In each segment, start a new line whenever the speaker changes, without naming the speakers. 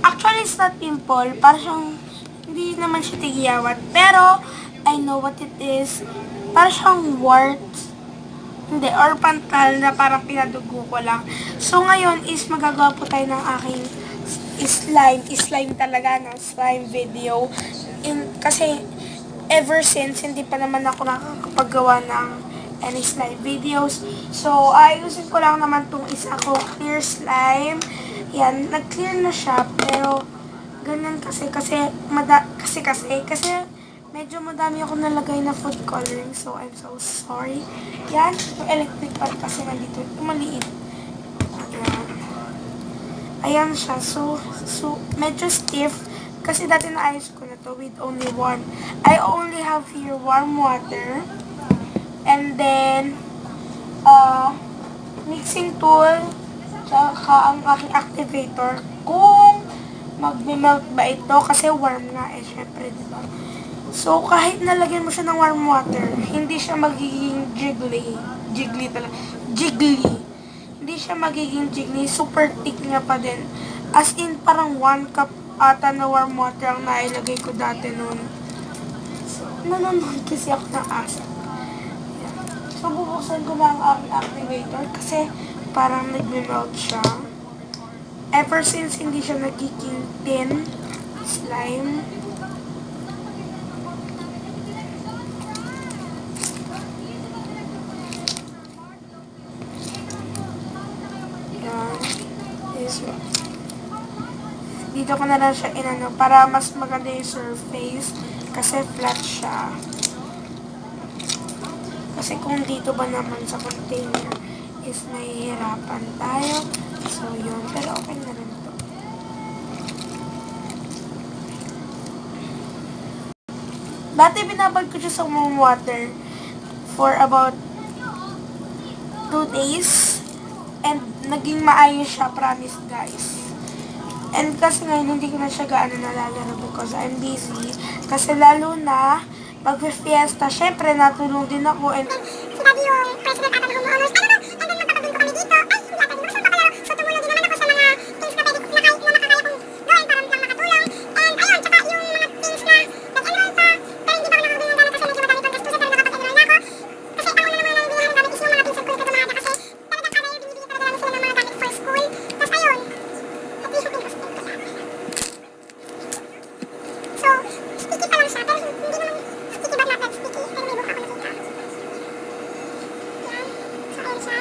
Actually, it's not pimple. Parang siyang, hindi naman siya tigiyawat. Pero, I know what it is. Parang siyang wart. Hindi, or pantal na parang pinadugo ko lang. So, ngayon is magagawa po tayo ng aking slime. Slime talaga, no? Slime video. Kasi, ever since, hindi pa naman ako nakakapagawa ng any slime videos. So, ayusin ko lang naman tong isa ko clear slime. Yan, nag-clear na siya, pero ganyan kasi medyo madami ako nalagay na food coloring, so I'm so sorry. Yan, yung electric pan kasi nandito, ito maliit. Ayan. Ayan siya, so medyo stiff, kasi dati naayos ko na to with only warm. I only have here warm water, and then, mixing tool, tsaka ang aking activator, kung magme-melt ba ito, kasi warm nga eh, syempre, diba? So, kahit nalagyan mo siya ng warm water, hindi siya magiging jiggly. Jiggly talaga. Jiggly. Hindi siya magiging jiggly. Super thick niya pa din. As in, parang 1 cup ata na warm water ang nailagay ko dati noon. So, nanonood kasi ako ng asa. So, bubuksan ko na ang aking activator kasi parang nagme-melt siya. Ever since hindi siya nagiging thin slime, dito ko na lang siya inano para mas maganda yung surface kasi flat siya. Kasi kung dito ba naman sa container is mahihirapan tayo. So yun, pero okay na rin to. Dati binabad ko siya sa warm water for about 2 days and naging maayos siya, promise guys. And kasi ngayon, hindi ko na siya gaano nalalaro because I'm busy. Kasi lalo na, mag-fiesta, syempre natulong din ako. And
sinabi yung president ata ng homeowners, ano ba? And then magpapagin ko kami dito. Ay, hindi ata, hindi mo palaro. So tumulong din naman ako sa mga things na pwede na kahit na makakaya kong gawin para lang makatulong. And ayun, tsaka yung mga things na nag-enroll pa. Pero hindi pa ako nakakabili ng gamit kasi medyo madami pang gastusin pero nakapag-enroll na ako. Kasi ang una naman na bibili ng gamit is yung mga pinsan ko na tumada kasi talagang kada year binibili talaga namin sila ng mga gamit for school. Tapos ayun, at least yung pinag-spend ko lang. So, sticky pa lang siya, pero hindi naman sticky but not that sticky. Pero may buka ako nakita. Yan. So, ayun siya.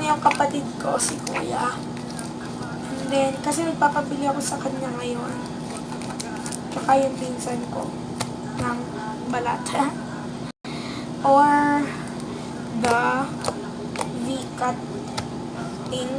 yung kapatid ko, si Kuya. And then, kasi nagpapabili ako sa kanya ngayon. Tsaka yung pinsan ko ng balat. Or the V-cut thing.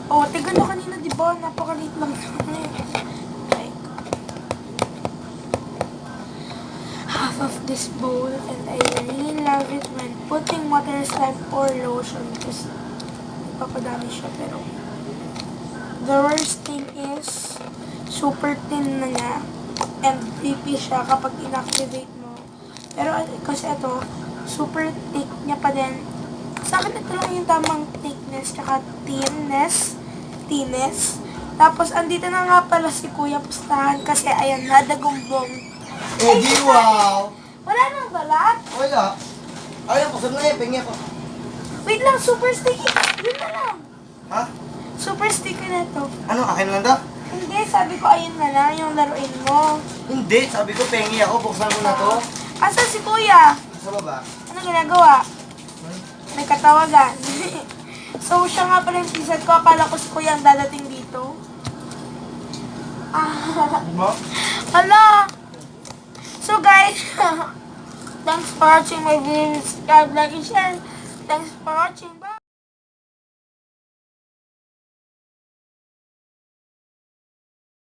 Oh, tiga na kanina, di ba? Napakalit lang. Like, half of this bowl, and I really love it when putting water slime or lotion kasi papadami siya. Pero, the worst thing is, super thin na niya and creepy siya kapag inactivate mo. Pero, kasi ito, super thick niya pa din. Sa akin, ito lang yung tamang thickness tsaka thinness. Tapos, andito na nga pala si Kuya Pustahan kasi ayan, nadagumbong.
Eh, di wow!
Wala nang balat.
Wala. Ayun, pasag na eh, pengi ako.
Wait lang, super sticky. Yun na lang.
Ha?
Super sticky na to.
Ano, akin lang daw?
Hindi, sabi ko ayun na lang, yung laruin mo.
Hindi, sabi ko pengi ako, buksan ko na to.
Asa si Kuya?
Sa baba.
Ano ginagawa? May katawagan. So, siya nga pala yung pinsan ko. Akala ko si Kuya ang dadating dito.
Mo?
Hala! So, guys, thanks for watching my video. Subscribe, like, and share. Thanks for watching. Bye!